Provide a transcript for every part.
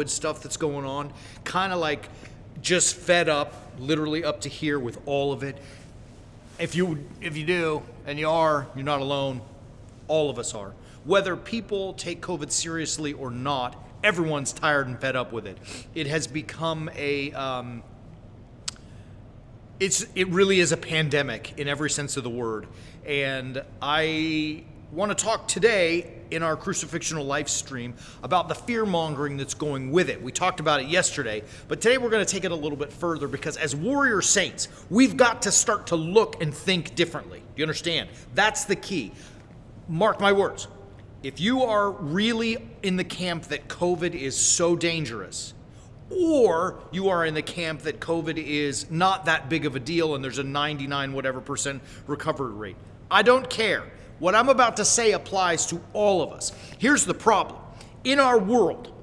stuff that's going on, kind of like just fed up, literally up to here with all of it. If you do, and you're not alone. All of us are. Whether people take COVID seriously or not, everyone's tired and fed up with it. It has become it really is a pandemic in every sense of the word. And I want to talk today in our Crucifixional live stream about the fear-mongering that's going with it. We talked about it yesterday, but today we're going to take it a little bit further because as warrior saints, we've got to start to look and think differently. Do you understand? That's the key. Mark my words. If you are really in the camp that COVID is so dangerous, or you are in the camp that COVID is not that big of a deal and there's a 99 whatever % recovery rate, I don't care. What I'm about to say applies to all of us. Here's the problem. In our world,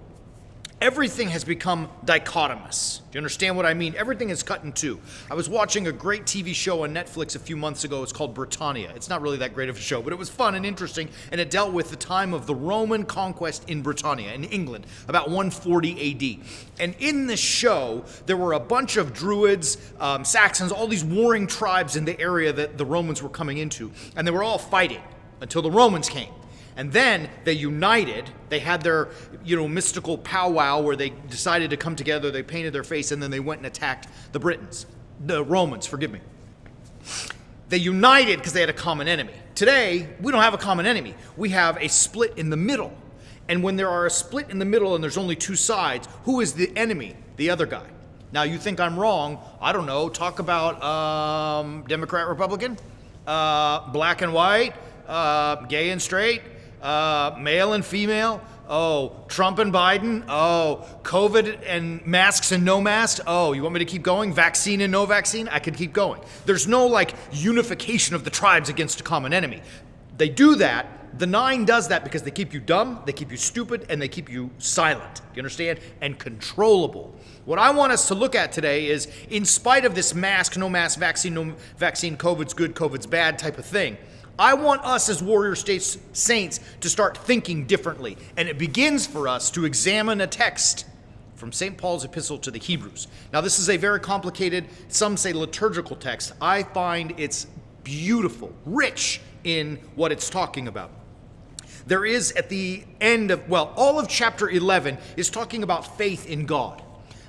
everything has become dichotomous. Do you understand what I mean? Everything is cut in two. I was watching a great TV show on Netflix a few months ago. It's called Britannia. It's not really that great of a show, but it was fun and interesting, and it dealt with the time of the Roman conquest in Britannia, in England, about 140 AD. And in this show, there were a bunch of Druids, Saxons, all these warring tribes in the area that the Romans were coming into, and they were all fighting until the Romans came. And then they united. They had their, mystical powwow where they decided to come together. They painted their face, and then they went and attacked the Romans, forgive me. They united because they had a common enemy. Today, we don't have a common enemy. We have a split in the middle. And when there are a split in the middle and there's only two sides, who is the enemy? The other guy. Now, you think I'm wrong. I don't know. Talk about Democrat, Republican, black and white, gay and straight, male and female. Oh, Trump and Biden. Oh, COVID and masks and no masks. Oh, you want me to keep going? Vaccine and no vaccine? I could keep going. There's no unification of the tribes against a common enemy. They do that. The nine does that because they keep you dumb, they keep you stupid, and they keep you silent. You understand? And controllable. What I want us to look at today is, in spite of this mask, no mask, vaccine, no vaccine, COVID's good, COVID's bad type of thing, I want us as warrior saints to start thinking differently. And it begins for us to examine a text from St. Paul's epistle to the Hebrews. Now, this is a very complicated, some say liturgical text. I find it's beautiful, rich in what it's talking about. There is at the end of, all of chapter 11 is talking about faith in God.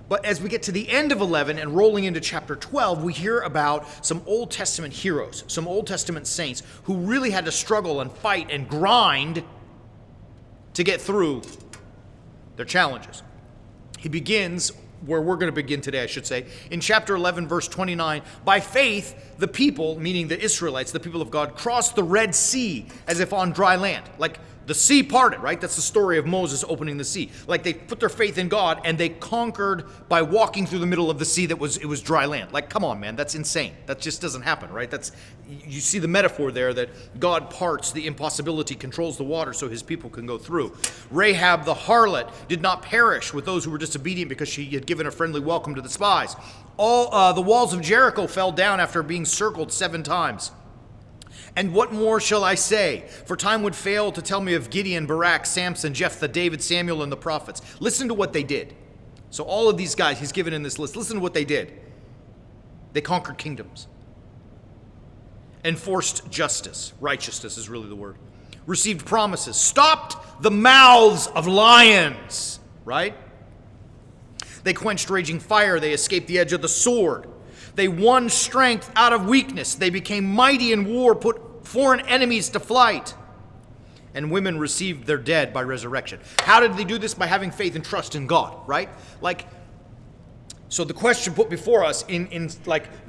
But as we get to the end of 11 and rolling into chapter 12, we hear about some Old Testament heroes, some Old Testament saints who really had to struggle and fight and grind to get through their challenges. He begins where we're going to begin today, I should say, in chapter 11, verse 29. By faith, the people, meaning the Israelites, the people of God, crossed the Red Sea as if on dry land. Like the sea parted, right? That's the story of Moses opening the sea. Like they put their faith in God and they conquered by walking through the middle of the sea it was dry land. Like, come on, man, that's insane. That just doesn't happen, right? You see the metaphor there that God parts the impossibility, controls the water so his people can go through. Rahab the harlot did not perish with those who were disobedient because she had given a friendly welcome to the spies. All the walls of Jericho fell down after being circled 7 times. And what more shall I say? For time would fail to tell me of Gideon, Barak, Samson, Jephthah, David, Samuel, and the prophets. Listen to what they did. So all of these guys he's given in this list, listen to what they did. They conquered kingdoms. Enforced justice. Righteousness is really the word. Received promises. Stopped the mouths of lions. Right? They quenched raging fire. They escaped the edge of the sword. They won strength out of weakness. They became mighty in war, put foreign enemies to flight. And women received their dead by resurrection. How did they do this? By having faith and trust in God, right? So the question put before us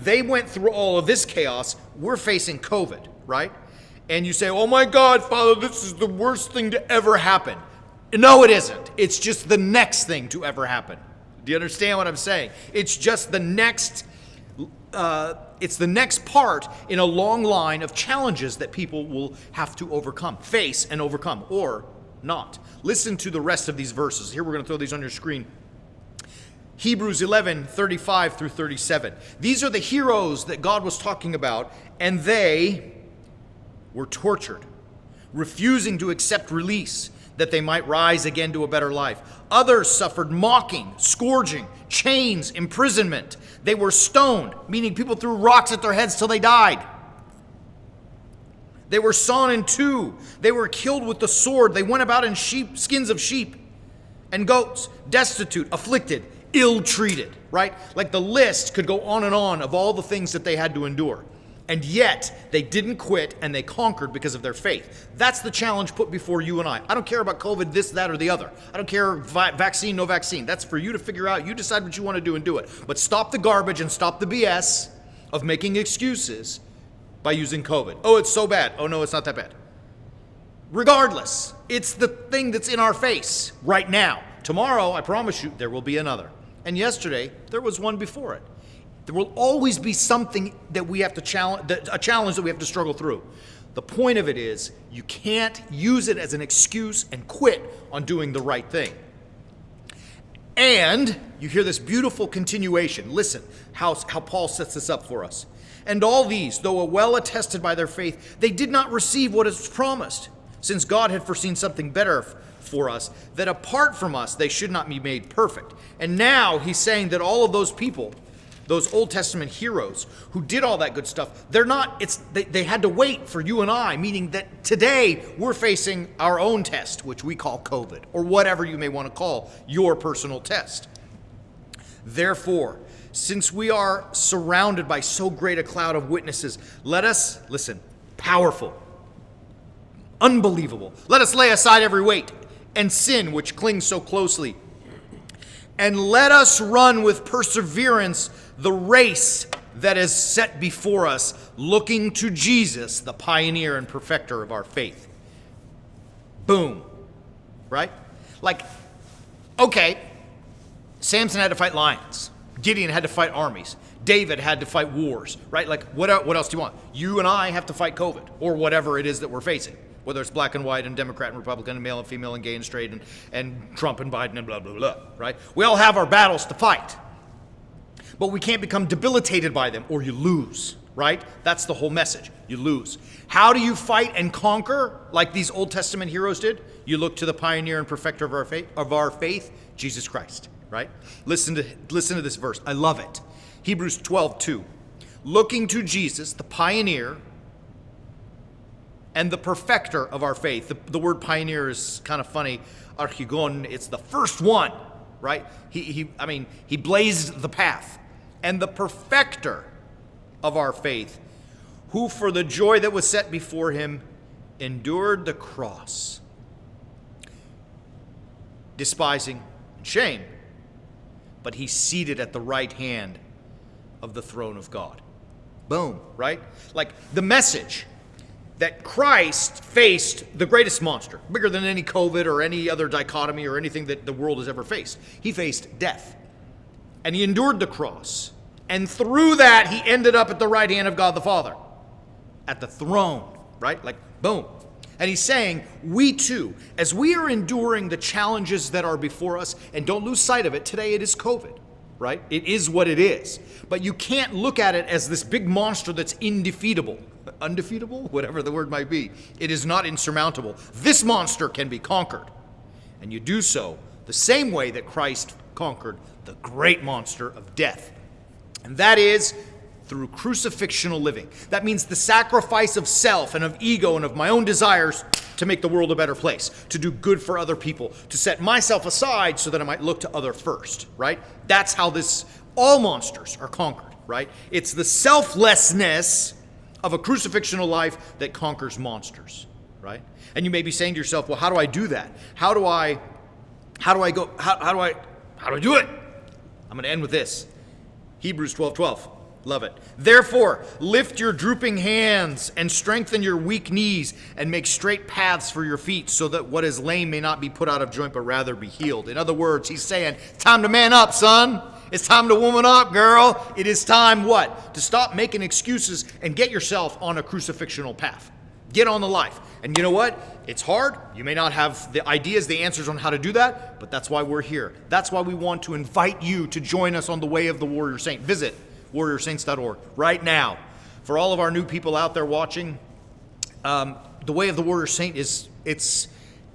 they went through all of this chaos. We're facing COVID, right? And you say, oh my God, Father, this is the worst thing to ever happen. No, it isn't. It's just the next thing to ever happen. Do you understand what I'm saying? It's just the next it's the next part in a long line of challenges that people will have to face and overcome, or not. Listen to the rest of these verses. Here, we're going to throw these on your screen. Hebrews 11, 35 through 37. These are the heroes that God was talking about, and they were tortured, refusing to accept release. that they might rise again to a better life. Others suffered mocking, scourging, chains, imprisonment. They were stoned, meaning people threw rocks at their heads till they died. They were sawn in two. They were killed with the sword. They went about in skins of sheep and goats, destitute, afflicted, ill-treated, right? Like the list could go on and on of all the things that they had to endure. And yet, they didn't quit and they conquered because of their faith. That's the challenge put before you and I. I don't care about COVID, this, that, or the other. I don't care vaccine, no vaccine. That's for you to figure out. You decide what you want to do and do it. But stop the garbage and stop the BS of making excuses by using COVID. Oh, it's so bad. Oh, no, it's not that bad. Regardless, it's the thing that's in our face right now. Tomorrow, I promise you, there will be another. And yesterday, there was one before it. There will always be something that we have to challenge, a challenge that we have to struggle through. The point of it is, you can't use it as an excuse and quit on doing the right thing. And you hear this beautiful continuation. Listen how Paul sets this up for us. And all these, though well attested by their faith, they did not receive what is promised, since God had foreseen something better for us, that apart from us they should not be made perfect. And now he's saying that all of those people, those Old Testament heroes who did all that good stuff, they had to wait for you and I, meaning that today we're facing our own test, which we call COVID, or whatever you may want to call your personal test. Therefore, since we are surrounded by so great a cloud of witnesses, let us, listen, powerful, unbelievable, let us lay aside every weight and sin which clings so closely, and let us run with perseverance the race that is set before us, looking to Jesus, the pioneer and perfecter of our faith. Boom. Right? Like, okay, Samson had to fight lions. Gideon had to fight armies. David had to fight wars, right? Like, what else do you want? You and I have to fight COVID, or whatever it is that we're facing, whether it's black and white and Democrat and Republican and male and female and gay and straight and Trump and Biden and blah, blah, blah, right? We all have our battles to fight. But we can't become debilitated by them, or you lose, right? That's the whole message. You lose. How do you fight and conquer like these Old Testament heroes did? You look to the pioneer and perfecter of our faith, Jesus Christ, right? Listen to this verse. I love it. Hebrews 12:2. Looking to Jesus, the pioneer and the perfecter of our faith. The word pioneer is kind of funny. Archigon, it's the first one, right? He blazed the path. And the perfecter of our faith, who for the joy that was set before him endured the cross, despising shame, but he's seated at the right hand of the throne of God. Boom, right? Like the message that Christ faced the greatest monster, bigger than any COVID or any other dichotomy or anything that the world has ever faced. He faced death, and he endured the cross. And through that, he ended up at the right hand of God the Father, at the throne, right? Like, boom. And he's saying, we too, as we are enduring the challenges that are before us, and don't lose sight of it, today it is COVID, right? It is what it is. But you can't look at it as this big monster that's indefeatable. Undefeatable? Whatever the word might be. It is not insurmountable. This monster can be conquered. And you do so the same way that Christ conquered the great monster of death. And that is through crucifixional living. That means the sacrifice of self and of ego and of my own desires to make the world a better place, to do good for other people, to set myself aside so that I might look to other first, right? That's how all monsters are conquered, right? It's the selflessness of a crucifixional life that conquers monsters, right? And you may be saying to yourself, well, how do I do that? How do I do it? I'm going to end with this. Hebrews 12:12. Love it. Therefore, lift your drooping hands and strengthen your weak knees and make straight paths for your feet so that what is lame may not be put out of joint but rather be healed. In other words, he's saying, it's time to man up, son. It's time to woman up, girl. It is time what? To stop making excuses and get yourself on a crucifixional path. Get on the life. And you know what? It's hard. You may not have the ideas, the answers on how to do that, but that's why we're here. That's why we want to invite you to join us on the Way of the Warrior Saint. Visit warriorsaints.org right now. For all of our new people out there watching, the Way of the Warrior Saint it's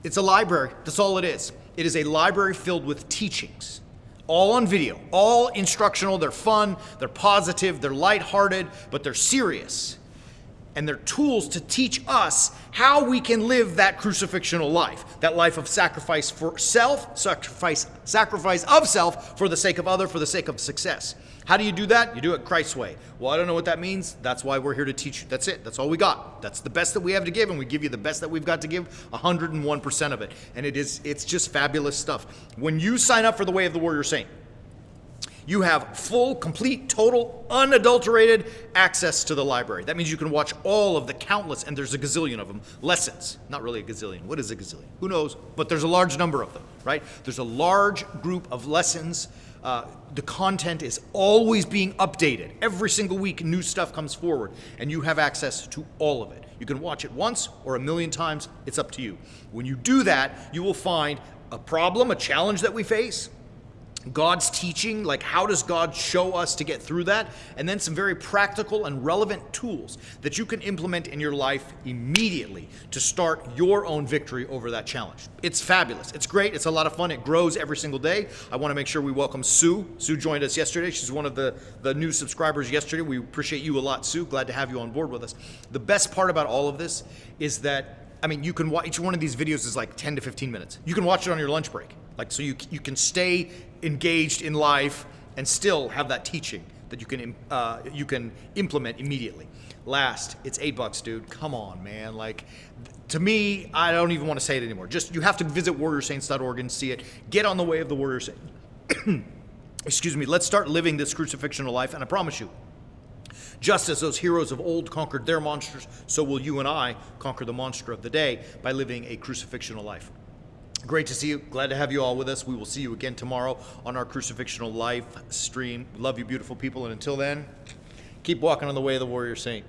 It's a library. That's all it is. It is a library filled with teachings, all on video, all instructional. They're fun, they're positive, they're lighthearted, but they're serious. And they're tools to teach us how we can live that crucifixional life, that life of sacrifice for self, sacrifice of self for the sake of other, for the sake of success. How do you do that? You do it Christ's way. Well, I don't know what that means. That's why we're here to teach you. That's it. That's all we got. That's the best that we have to give, and we give you the best that we've got to give, 101% of it. And it's just fabulous stuff. When you sign up for the Way of the Warrior Saint, you have full, complete, total, unadulterated access to the library. That means you can watch all of the countless, and there's a gazillion of them, lessons. Not really a gazillion. What is a gazillion? Who knows? But there's a large number of them, right? There's a large group of lessons. The content is always being updated. Every single week, new stuff comes forward, and you have access to all of it. You can watch it once or 1,000,000 times. It's up to you. When you do that, you will find a problem, a challenge that we face, God's teaching, like how does God show us to get through that, and then some very practical and relevant tools that you can implement in your life immediately to start your own victory over that challenge. It's fabulous. It's great. It's a lot of fun. It grows every single day. I want to make sure we welcome Sue. Sue joined us yesterday. She's one of the new subscribers yesterday. We appreciate you a lot, Sue. Glad to have you on board with us. The best part about all of this is that, I mean, you can watch, each one of these videos is like 10 to 15 minutes. You can watch it on your lunch break. Like, so you can stay engaged in life and still have that teaching that you can implement immediately. Last, it's $8, dude. Come on, man. Like, to me, I don't even want to say it anymore. Just, you have to visit warriorsaints.org and see it. Get on the Way of the Warrior Saint. Excuse me. Let's start living this crucifixional life, and I promise you, just as those heroes of old conquered their monsters, so will you and I conquer the monster of the day by living a crucifixional life. Great to see you. Glad to have you all with us. We will see you again tomorrow on our Crucifixional live stream. Love you, beautiful people. And until then, keep walking on the way of the Warrior Saint.